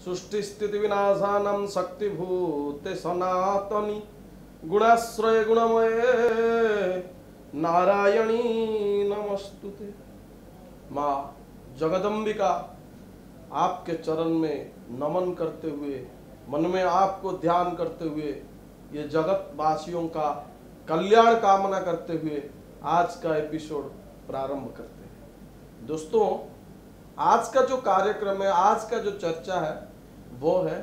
सृष्टि स्थिति विनाशानम शक्तिभूते सनातनी गुणाश्रय गुणमय नारायणी नमस्तुते। माँ जगदम्बिका, आपके चरण में नमन करते हुए, मन में आपको ध्यान करते हुए, ये जगत वासियों का कल्याण कामना करते हुए आज का एपिसोड प्रारंभ करते हैं। दोस्तों, आज का जो कार्यक्रम है, आज का जो चर्चा है वो है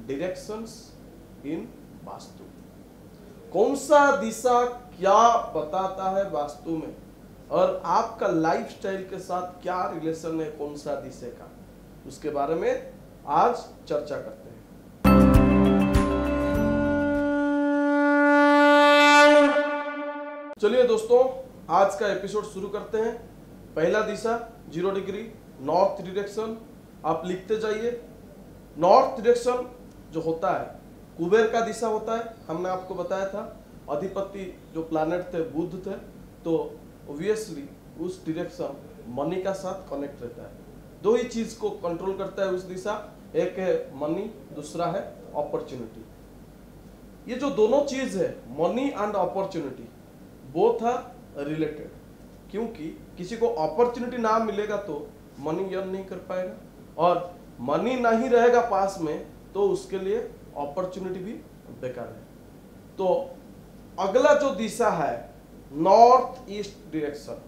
डायरेक्शंस इन वास्तु। कौन सा दिशा क्या बताता है वास्तु में, और आपका लाइफस्टाइल के साथ क्या रिलेशन है कौन सा दिशा का, उसके बारे में आज चर्चा करते हैं। चलिए दोस्तों, आज का एपिसोड शुरू करते हैं। पहला दिशा 0 डिग्री नॉर्थ डायरेक्शन। आप लिखते जाइए। नॉर्थ डायरेक्शन जो होता है कुबेर का दिशा होता है। हमने आपको बताया था अधिपति जो प्लैनेट थे बुध थे, तो ऑब्वियसली उस डायरेक्शन मनी का साथ कनेक्ट रहता है। दो ही चीज को कंट्रोल करता है उस दिशा, एक है मनी, दूसरा है अपॉर्चुनिटी। ये जो दोनों चीज है money and opportunity, both are related. क्योंकि किसी को अपॉर्चुनिटी ना मिलेगा तो मनी अर्न नहीं कर पाएगा, और मनी नहीं रहेगा पास में तो उसके लिए अपॉर्चुनिटी भी बेकार है। तो अगला जो दिशा है नॉर्थ ईस्ट डायरेक्शन,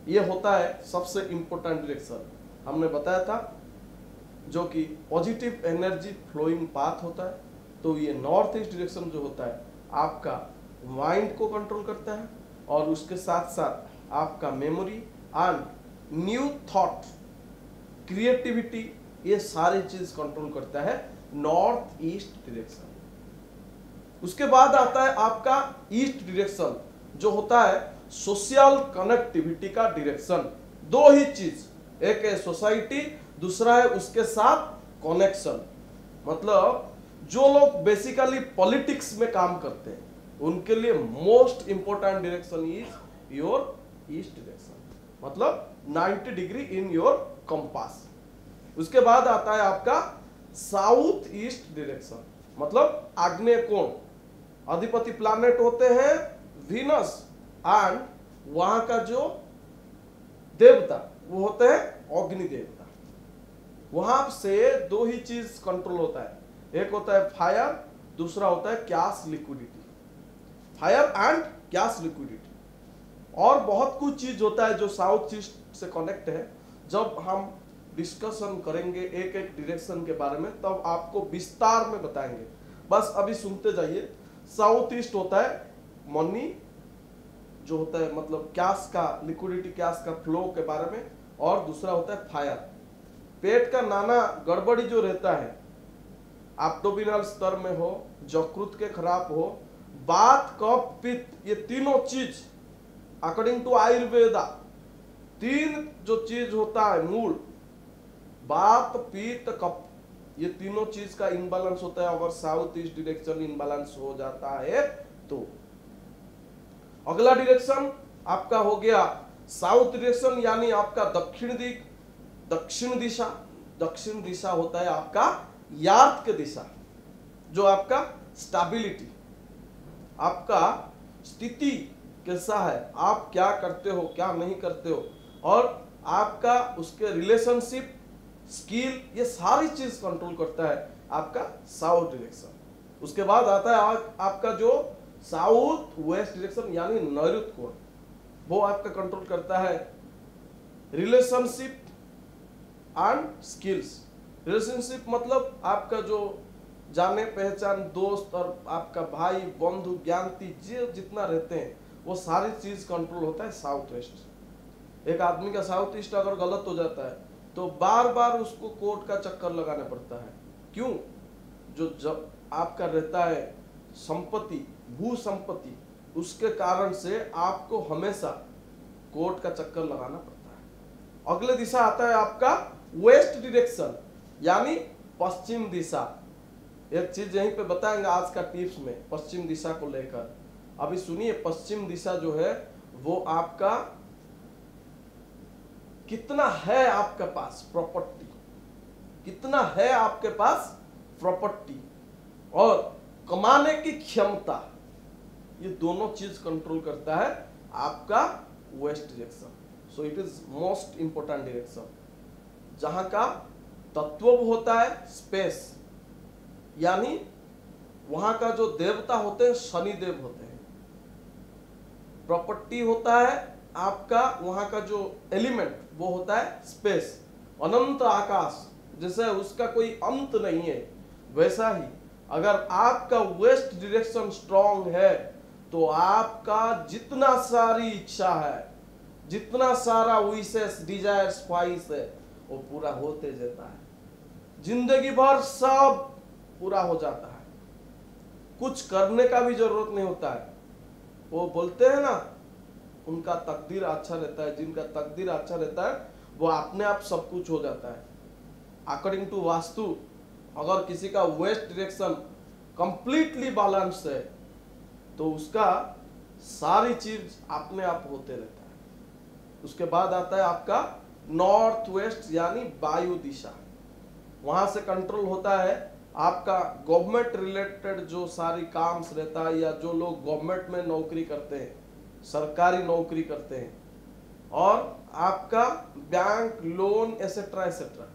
ये होता है सबसे इंपॉर्टेंट डायरेक्शन। हमने बताया था जो कि पॉजिटिव एनर्जी फ्लोइंग पाथ होता है। तो ये नॉर्थ ईस्ट डायरेक्शन जो होता है आपका माइंड को कंट्रोल करता है, और उसके साथ साथ आपका memory and new thought, creativity, ये सारी चीज कंट्रोल करता है नॉर्थ ईस्ट डायरेक्शन। उसके बाद आता है आपका ईस्ट डायरेक्शन जो होता है सोशल कनेक्टिविटी का डायरेक्शन। दो ही चीज, एक है सोसाइटी, दूसरा है उसके साथ कनेक्शन। मतलब जो लोग बेसिकली पॉलिटिक्स में काम करते हैं उनके लिए most important direction is your east direction, मतलब 90 डिग्री इन योर कंपास। उसके बाद आता है आपका साउथ ईस्ट डायरेक्शन, मतलब आग्नेय कोण। अधिपति प्लैनेट होते हैं वीनस, एंड वहां का जो देवता वो होते हैं अग्नि देवता। वहां से दो ही चीज कंट्रोल होता है, एक होता है फायर, दूसरा होता है gas liquidity. Fire and gas liquidity. और बहुत कुछ चीज होता है जो साउथ ईस्ट से कनेक्ट है। जब हम डिस्कशन करेंगे एक एक डायरेक्शन के बारे में तब आपको विस्तार में बताएंगे, बस अभी सुनते जाइए। साउथ ईस्ट होता है मनी जो होता है, मतलब कैश का लिक्विडिटी, कैश का फ्लो के बारे में, और दूसरा होता है फायर। पेट का नाना गड़बड़ी जो रहता है, एब्डोमिनल स्तर में हो, यकृत के खराब हो, बात कफ पित्त, ये तीनों चीज अकॉर्डिंग टू आयुर्वेदा तीन जो चीज होता है मूल, बात पित्त कफ, ये तीनों चीज का इनबैलेंस होता है। अगर साउथ ईस्ट डायरेक्शन इनबैलेंस हो जाता है तो अगला डायरेक्शन आपका हो गया साउथ डायरेक्शन, यानी आपका दक्षिण दिशा। दक्षिण दिशा होता है आपका यार्थ के दिशा, जो आपका स्टेबिलिटी, आपका स्थिति कैसा है, आप क्या करते हो क्या नहीं करते हो, और आपका उसके रिलेशनशिप, स्किल, ये सारी चीज कंट्रोल करता है आपका साउथ डायरेक्शन। उसके बाद आता है आपका जो साउथ वेस्ट डायरेक्शन, यानी नैऋत्य कोण। वो आपका कंट्रोल करता है रिलेशनशिप एंड स्किल्स। रिलेशनशिप मतलब आपका जो जाने पहचान, दोस्त, और आपका भाई बंधु ज्ञाति जितना रहते हैं वो सारी चीज कंट्रोल होता है साउथ वेस्ट। एक आदमी का साउथ ईस्ट अगर गलत हो जाता है तो बार बार उसको कोर्ट का चक्कर लगाना पड़ता है। क्यों? जो जब आपका रहता है संपत्ति, भू संपत्ति, उसके कारण से आपको हमेशा कोर्ट का चक्कर लगाना पड़ता है। अगले दिशा आता है आपका वेस्ट डायरेक्शन, यानी पश्चिम दिशा। एक चीज यहीं पे बताएंगे आज का टिप्स में पश्चिम दिशा को लेकर। अभी सुनिए, पश्चिम दिशा जो है वो आपका कितना है आपके पास प्रॉपर्टी, कितना है आपके पास प्रॉपर्टी और कमाने की क्षमता, ये दोनों चीज कंट्रोल करता है आपका west direction. So it is most important direction, जहां का तत्व होता है स्पेस, यानी वहां का जो देवता होते हैं शनि देव होते हैं। प्रॉपर्टी होता है आपका वहां का जो एलिमेंट वो होता है स्पेस, अनंत आकाश, जैसे उसका कोई अंत नहीं है। वैसा ही अगर आपका वेस्ट डायरेक्शन स्ट्रांग है तो आपका जितना सारी इच्छा है, जितना सारा विशेष डिजायर्स ख्वाहिश है वो पूरा होते जाता है, जिंदगी भर सब पूरा हो जाता है, कुछ करने का भी जरूरत नहीं होता है। वो बोलते हैं ना, उनका तकदीर अच्छा रहता है, जिनका तकदीर अच्छा रहता है वो अपने आप सब कुछ हो जाता है। अकॉर्डिंग टू वास्तु, अगर किसी का वेस्ट डायरेक्शन कंप्लीटली बैलेंस है तो उसका सारी चीज अपने आप होते रहता है। उसके बाद आता है आपका नॉर्थ वेस्ट यानी वायु दिशा, वहां से कंट्रोल होता है आपका गवर्नमेंट रिलेटेड जो सारी काम रहता है, या जो लोग गवर्नमेंट में नौकरी करते हैं, सरकारी नौकरी करते हैं, और आपका bank loan etcetera etcetera,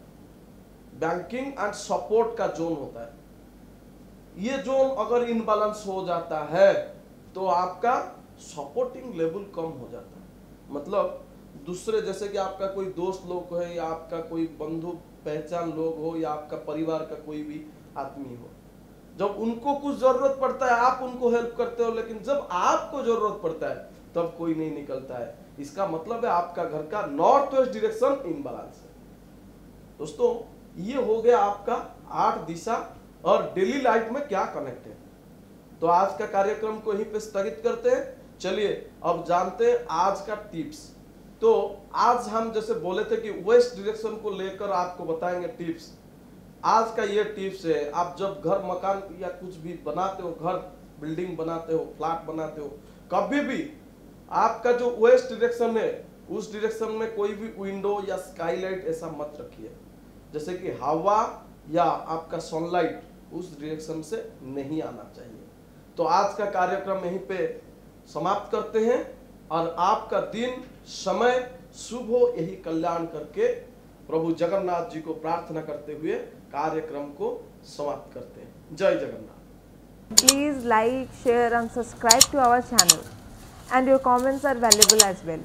banking and support का जोन होता है। ये जोन अगर इनबैलेंस हो जाता है तो आपका सपोर्टिंग लेवल कम हो जाता है। मतलब दूसरे, जैसे कि आपका कोई दोस्त लोग है, या आपका कोई बंधु पहचान लोग हो, या आपका परिवार का कोई भी आदमी हो, जब उनको कुछ जरूरत पड़ता है आप उनको हेल्प करते हो, लेकिन जब आपको जरूरत पड़ता है तब कोई नहीं निकलता है। इसका मतलब है आपका घर का नॉर्थ वेस्ट डायरेक्शन इनबैलेंस है। दोस्तों, ये हो गया आपका 8 दिशा और डेली लाइफ में क्या कनेक्ट है। तो आज का कार्यक्रम को यहीं पे स्थगित करते हैं। चलिए अब जानते हैं आज का टिप्स। तो आज हम जैसे बोले थे कि वेस्ट डायरेक्शन को लेकर आपको बताएंगे टिप्स। आज का ये टिप्स है, आप जब घर मकान या कुछ भी बनाते हो, घर बिल्डिंग बनाते हो, फ्लैट बनाते हो, कभी भी आपका जो वेस्ट डायरेक्शन है उस डायरेक्शन में कोई भी विंडो या स्काईलाइट ऐसा मत रखिए, जैसे कि हवा या आपका सनलाइट उस डायरेक्शन से नहीं आना चाहिए। तो आज का कार्यक्रम यहीं पे समाप्त करते हैं और आपका दिन समय शुभ हो, यही कल्याण करके प्रभु जगन्नाथ जी को प्रार्थना करते हुए कार्यक्रम को समाप्त करते हैं। जय Jagannath. Please like, share and subscribe to our channel, and your comments are valuable as well.